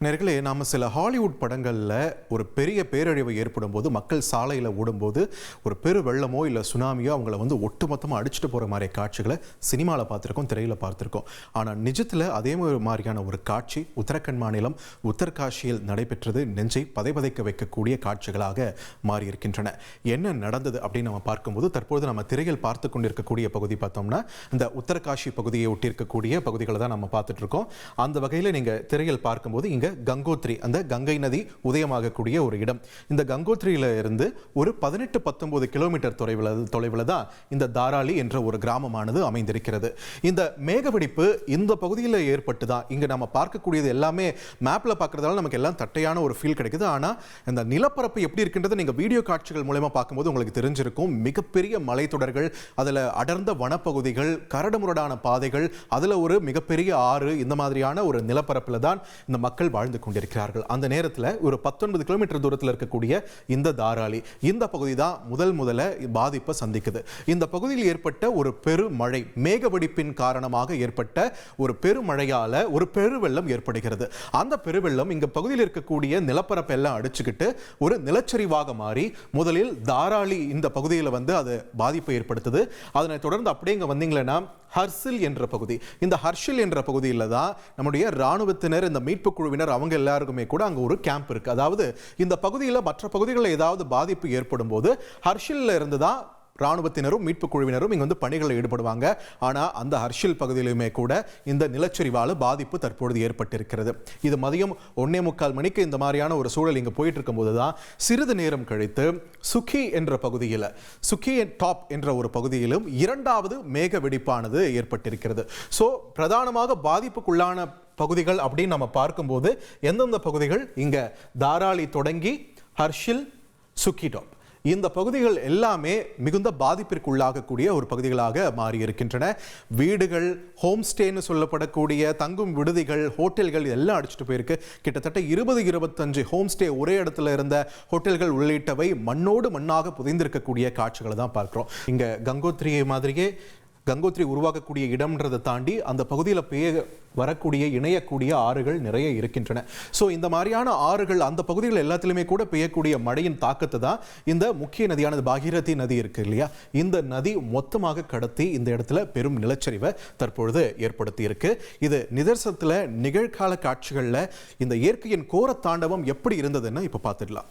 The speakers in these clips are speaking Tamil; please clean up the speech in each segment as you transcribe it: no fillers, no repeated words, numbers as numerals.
நேர்களே, நாம் சில ஹாலிவுட் படங்களில் ஒரு பெரிய பேரழிவு ஏற்படும் போது மக்கள் சாலையில் ஓடும்போது ஒரு பெரு வெள்ளமோ இல்லை சுனாமியோ அவங்கள ஒட்டுமொத்தமாக அடிச்சுட்டு போகிற மாதிரி காட்சிகளை சினிமாவில் பார்த்துருக்கோம், திரையில் பார்த்துருக்கோம். ஆனால் நிஜத்தில் அதே மாதிரியான ஒரு காட்சி உத்தரகண்ட் மாநிலம் உத்தரகாஷியில் நடைபெற்றது. நெஞ்சை பதைபதைக்க வைக்கக்கூடிய காட்சிகளாக மாறியிருக்கின்றன. என்ன நடந்தது அப்படின்னு நம்ம பார்க்கும்போது தற்போது நம்ம திரையில் பார்த்து கொண்டிருக்கக்கூடிய பகுதி பார்த்தோம்னா இந்த உத்தரகாஷி பகுதியை ஒட்டியிருக்கக்கூடிய பகுதிகளை தான் நம்ம பார்த்துட்டு இருக்கோம். அந்த வகையில் நீங்கள் திரையில் பார்க்கும்போது இங்கே கங்கோத்ரி, அந்த கங்கை நதி உதயமாகக்கூடிய ஒரு இடம். இந்த கங்கோத்ரியில இருந்து ஒரு 18-19 கிலோமீட்டர் தொலைவில் தான் இந்த தாராளி என்ற ஒரு கிராமமானது அமைந்திருக்கிறது. இந்த மேகவெடிப்பு இந்த பகுதியில் ஏற்பட்டு தான் இங்க நம்ம பார்க்கக்கூடியது எல்லாமே மேப்ல பார்க்கறதால நமக்கு எல்லாம் தட்டையான ஒரு ஃபீல் கிடைக்குது. ஆனா இந்த நிலப்பரப்பு எப்படி இருக்கின்றது நீங்க வீடியோ காட்சிகள் மூலமா பார்க்கும்போது உங்களுக்கு தெரிஞ்சிருக்கும். மிகப்பெரிய மலைத்தொடர்கள், அதுல அடர்ந்த வனப்பகுதிகள், கரடுமுரடான பாதைகள், அதுல ஒரு மிகப்பெரிய ஆறு, இந்த மாதிரியான ஒரு நிலப்பரப்புல தான் இந்த மக்கள் வாழ்ந்து கொண்டிருக்கிறார்கள். அந்த நேரத்தில் ஒரு 19 கிலோமீட்டர் தூரத்தில் இருக்கக்கூடிய இந்த தாராளி, இந்த பகுதி தான் முதல்ல பாதிப்பை சந்திக்குது. இந்த பகுதியில் ஏற்பட்ட ஒரு பெருமழை, மேகவெடிப்பின் காரணமாக ஏற்பட்ட ஒரு பெருமழையால ஒரு பெருவெள்ளம் ஏற்படுகிறது. அந்த பெருவெள்ளம் இங்க பகுதியில் இருக்கக்கூடிய நிலப்பரப்பு எல்லாம் அடிச்சுக்கிட்டு ஒரு நிலச்சரிவாக மாறி முதலில் தாராளி இந்த பகுதியில் அது பாதிப்பை ஏற்படுத்துது. அதனை தொடர்ந்து அப்படியே இங்க வந்தீங்கன்னா ஹர்சில் என்ற பகுதி, இந்த ஹர்ஷில் என்ற பகுதியில் தான் நம்முடைய ராணுவத்தினர், இந்த மீட்பு குழுவினர், அவங்க எல்லாருக்குமே கூட அங்கே ஒரு கேம்ப் இருக்கு. அதாவது இந்த பகுதியில் மற்ற பகுதிகளில் ஏதாவது பாதிப்பு ஏற்படும் போது ஹர்ஷில்ல இருந்து தான் ராணுவத்தினரும் மீட்பு குழுவினரும் இங்க பணிகளில் ஈடுபடுவாங்க. ஆனா அந்த ஹர்ஷில் பகுதியிலுமே கூட இந்த நிலச்சரிவால பாதிப்பு தற்பொழுது ஏற்பட்டிருக்கிறது. இது மதியம் 1:45 மணிக்கு இந்த மாதிரியான ஒரு சூழல் இங்க போயிட்டு இருக்கும் போதுதான் சிறிது நேரம் கழித்து சுக்கி என்ற பகுதியில், சுக்கி டாப் என்ற ஒரு பகுதியிலும் இரண்டாவது மேக வெடிப்பானது ஏற்பட்டிருக்கிறது. ஸோ பிரதானமாக பாதிப்புக்குள்ளான பகுதிகள் அப்படின்னு நம்ம பார்க்கும்போது எந்தெந்த பகுதிகள், இங்க தாராளி தொடங்கி ஹர்ஷில், சுக்கி டாப், இந்த பகுதிகள் எல்லாமே மிகுந்த பாதிப்பிற்கு உள்ளாகக்கூடிய ஒரு பகுதிகளாக மாறி இருக்கின்றன. வீடுகள், ஹோம் ஸ்டேன்னு சொல்லப்படக்கூடிய தங்கும் விடுதிகள், ஹோட்டல்கள் எல்லாம் அடிச்சுட்டு போயிருக்கு. கிட்டத்தட்ட 20-25 ஹோம் ஸ்டே ஒரே இடத்துல இருந்த ஹோட்டல்கள் உள்ளிட்டவை மண்ணோடு மண்ணாக புதைந்திருக்கக்கூடிய காட்சிகளை தான் பார்க்கிறோம். இங்க கங்கோத்ரியை மாதிரியே கங்கோத்ரி உருவாக்கக்கூடிய இடம்ன்றதை தாண்டி அந்த பகுதியில் வரக்கூடிய இணையக்கூடிய ஆறுகள் நிறைய இருக்கின்றன. ஸோ இந்த மாதிரியான ஆறுகள் அந்த பகுதிகள் எல்லாத்திலுமே கூட பெய்யக்கூடிய மழையின் தாக்கத்தை தான் இந்த முக்கிய நதியானது பாகீரதி நதி இருக்கு இல்லையா, இந்த நதி மொத்தமாக கடத்தி இந்த இடத்துல பெரும் நிலச்சரிவை தற்பொழுது ஏற்படுத்தி இருக்கு. இது நிதர்சனத்தில் நிகழ்கால காட்சிகளில் இந்த இயற்கையின் கோர தாண்டவம் எப்படி இருந்ததுன்னு இப்போ பார்த்துடலாம்.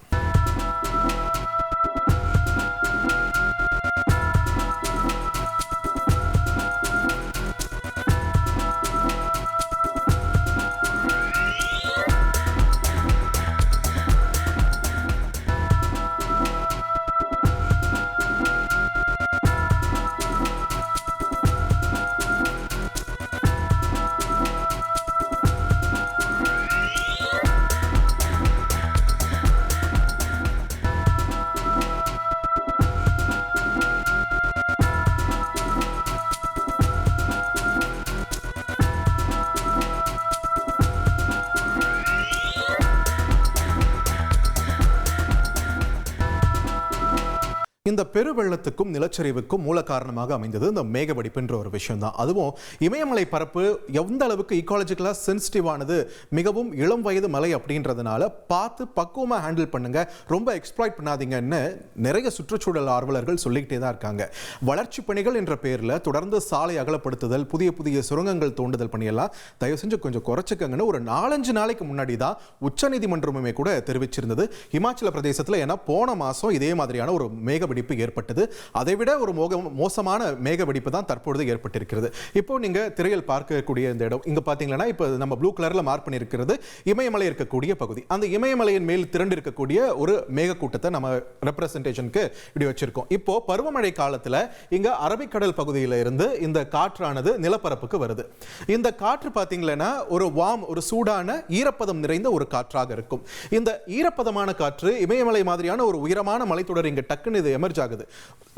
இந்த பெருவெள்ளத்துக்கும் நிலச்சரிவுக்கும் மூல காரணமாக அமைந்தது இந்த மேகவெடிப்புன்ற ஒரு விஷயம் தான். அதுவும் இமயமலை பரப்பு எந்த அளவுக்கு ஈக்காலஜிக்கலா சென்சிட்டிவானது, மிகவும் இளம் வயது மலை அப்படின்றதுனால பார்த்து பக்குவமாக ஹேண்டில் பண்ணுங்க, ரொம்ப எக்ஸ்ப்ளாய்ட் பண்ணாதீங்கன்னு நிறைய சுற்றுச்சூழல் ஆர்வலர்கள் சொல்லிக்கிட்டே தான் இருக்காங்க. வளர்ச்சி பணிகள் என்ற பேரில் தொடர்ந்து சாலை அகலப்படுத்துதல், புதிய புதிய சுரங்கங்கள் தோண்டுதல் பணியெல்லாம் தயவு செஞ்சு கொஞ்சம் குறைச்சிக்கங்கன்னு ஒரு 4-5 நாளைக்கு முன்னாடி தான் உச்சநீதிமன்றமுமே கூட தெரிவிச்சிருந்தது ஹிமாச்சல பிரதேசத்தில். ஏன்னா போன மாதம் இதே மாதிரியான ஒரு மேகவெடிப்பு ஏற்பட்டது. அதைவிட ஒரு மோசமான மேகவெடிப்பு தான் தற்பொழுது ஏற்பட்டிருக்கிறது. இப்போ நீங்க திரையில் பார்க்கக்கூடிய இந்த இடம் இங்க பாத்தீங்கன்னா, இப்போ நம்ம ப்ளூ கலர்ல மார்க் பண்ணியிருக்கிறது இமயமலை இருக்கக்கூடிய பகுதி. அந்த இமயமலையின் மேல் திரண்டு இருக்கக்கூடிய ஒரு மேகக்கூட்டத்தை நம்ம ரெப்ரசன்டேஷனுக்கு இப்படி வச்சிருக்கோம். இப்போ பருவமழை காலத்துல இங்க அரபிக்கடல் பகுதியில இருந்து இந்த காற்றானது நிலப்பரப்புக்கு வருது. இந்த காற்று பாத்தீங்கன்னா ஒரு சூடான ஈரப்பதம் நிறைந்த ஒரு காற்றாக இருக்கும். இந்த ஈரப்பதமான காற்று இமயமலை மாதிரியான ஒரு உயரமான மலைத்தொடர் இங்க டக்குன்னு இது எமர்ஜ் ஆகுது.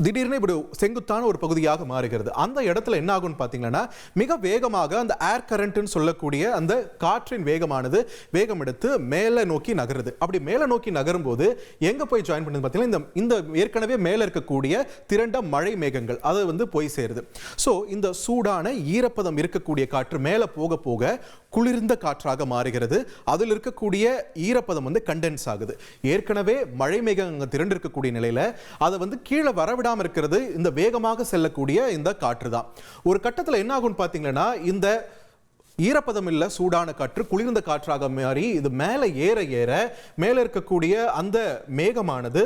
திடீர்னு இப்படி செங்குத்தான ஒரு பகுதியாக மாறுகிறது. அந்த இடத்துல என்ன ஆகும்னு பார்த்தீங்கன்னா மிக வேகமாக அந்த ஏர் கரண்ட்னு சொல்லக்கூடிய அந்த காற்றின் வேகமானது வேகம் எடுத்து மேலே நோக்கி நகருது. அப்படி மேலே நோக்கி நகரும் போது எங்க போய் ஜாயின் பண்ணுது பார்த்தீங்கன்னா இந்த ஏற்கனவே மேலே இருக்கக்கூடிய திரண்ட மழை மேகங்கள் அது வந்து போய் சேருது. ஸோ இந்த சூடான ஈரப்பதம் இருக்கக்கூடிய காற்று மேலே போக போக குளிர்ந்த காற்றாக மாறுகிறது. அதில் இருக்கக்கூடிய ஈரப்பதம் வந்து கண்டென்ஸ் ஆகுது. ஏற்கனவே மழை மேகம் திரண்டு இருக்கக்கூடிய நிலையில அதை வந்து கீழே வரவிடாம இருக்கிறது இந்த வேகமாக செல்லக்கூடிய இந்த காற்று தான். ஒரு கட்டத்தில் என்ன ஆகும்னு பார்த்தீங்கன்னா இந்த ஈரப்பதம் இல்ல சூடான காற்று குளிர்ந்த காற்றாக மாறி இது மேலே ஏற ஏற மேலே இருக்கக்கூடிய அந்த மேகமானது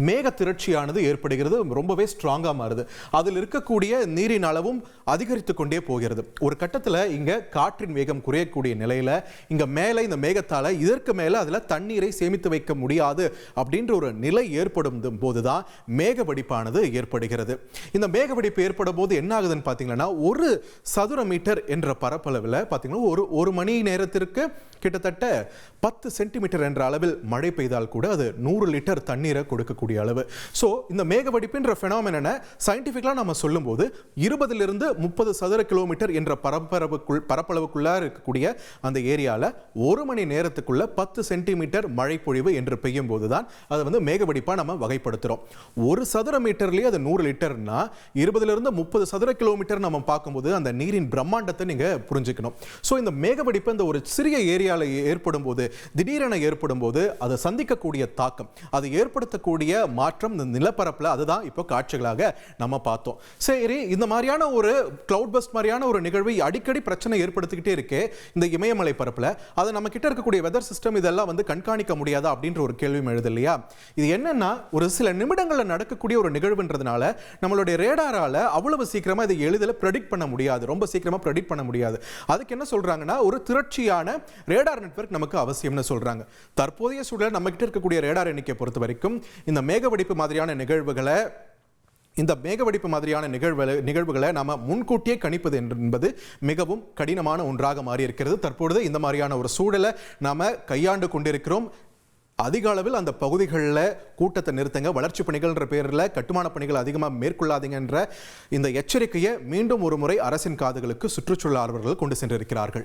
மேக திரட்சியானது ஏற்படுகிறது. ரொம்பவே ஸ்ட்ராங்கா மாறுது. அதில் இருக்கக்கூடிய நீரின் அளவும் அதிகரித்து கொண்டே போகிறது. ஒரு கட்டத்தில் இங்க காற்றின் வேகம் குறையக்கூடிய நிலையில இங்க மேலே இந்த மேகத்தால இதற்கு மேல அதுல தண்ணீரை சேமித்து வைக்க முடியாது அப்படின்ற ஒரு நிலை ஏற்படும் போதுதான் மேக வெடிப்பானது ஏற்படுகிறது. இந்த மேக வெடிப்பு ஏற்படும் போது என்ன ஆகுதுன்னு பாத்தீங்கன்னா ஒரு சதுர மீட்டர் என்ற பரப்பளவில் பாத்தீங்கன்னா ஒரு மணி நேரத்திற்கு கிட்டத்தட்ட 10 சென்டிமீட்டர் என்ற அளவில் மழை பெய்தால் கூட அது 100 லிட்டர் தண்ணீரை கொடுக்கக்கூடிய அளவு. சோ இந்த மேகவெடிப்புன்ற ஃபெனோமெனனை சயின்டிஃபிக்கலா நம்ம சொல்லும்போது 20 இருந்து 30 சதுர கிலோமீட்டர் என்ற பரப்பளவுக்குள்ள இருக்கக்கூடிய அந்த ஏரியால ஒரு மணி நேரத்துக்குள்ள 10 சென்டிமீட்டர் மழை பொழிவு என்று பெய்யும் போதுதான் அதை வந்து மேகவெடிப்பா நம்ம வகைப்படுத்துறோம். ஒரு சதுர மீட்டர்லயே அது 100 லிட்டர்னா 20 இருந்து 30 சதுர கிலோமீட்டர் நம்ம பார்க்கும்போது அந்த நீரின் பிரம்மாண்டத்தை நீங்க புரிஞ்சுக்கணும். சோ இந்த மேகவெடிப்பு இந்த ஒரு சிறிய ஏரியால ஏற்படும் போது திடீரென ஏற்படும் போது அதை சந்திக்கக்கூடிய தாக்கம் அது ஏற்படுத்தக்கூடிய மாற்றம் இந்த நிலப்பரப்புல அதுதான் இப்போ காட்சிகளாக நம்ம பார்த்தோம். சரி, இந்த மாதிரியான ஒரு கிளவுட் பஸ்ட் மாதிரியான ஒரு நிகழ்வு அடிக்கடி பிரச்சனை ஏற்படுத்திக்கிட்டே இருக்கே இந்த இமயமலை பரப்புல அதை நம்ம கிட்ட இருக்கக்கூடிய வெதர் சிஸ்டம் இதெல்லாம் வந்து கண்காணிக்க முடியாதா அப்படின்ற ஒரு கேள்வியும் எழுது இல்லையா? இது என்னன்னா ஒரு சில நிமிடங்கள்ல நடக்கக்கூடிய ஒரு நிகழ்வுன்றதுனால நம்மளுடைய ரேடாரால அவ்வளவு சீக்கிரமா இதை எளிதில் ப்ரெடிக்ட் பண்ண முடியாது. ரொம்ப சீக்கிரமா ப்ரெடிக்ட் பண்ண முடியாது. அதுக்கு என்ன சொல்றாங்கன்னா ஒரு திரட்சியான ரேடார் நெட்வொர்க் நமக்கு அவசியம்னு சொல்றாங்க. தற்போதைய சூழல் நம்ம கிட்ட இருக்கக்கூடிய ரேடார் எண்ணிக்கை பொறுத்த வரைக்கும் இந்த மேகவெடிப்பு மாதிரியான நிகழ்வுகளை நாம முன்கூட்டியே கணிப்பது என்பது மிகவும் கடினமான ஒன்றாக மாறி இருக்கிறது. தற்பொழுது இந்த மாதிரியான ஒரு சூழலை நாம கையாண்டு கொண்டிருக்கிறோம். அதிக அளவில் அந்த பகுதிகளில் கூட்டத்தை நிறுத்துங்க, வளர்ச்சி பணிகள்ன்ற பேரில் கட்டுமான பணிகள் அதிகமாக மேற்கொள்ளாதீங்கன்ற இந்த எச்சரிக்கையை மீண்டும் ஒரு முறை அரசின் காதுகளுக்கு சுற்றுச்சூழல் ஆர்வலர்கள் கொண்டு சென்றிருக்கிறார்கள்.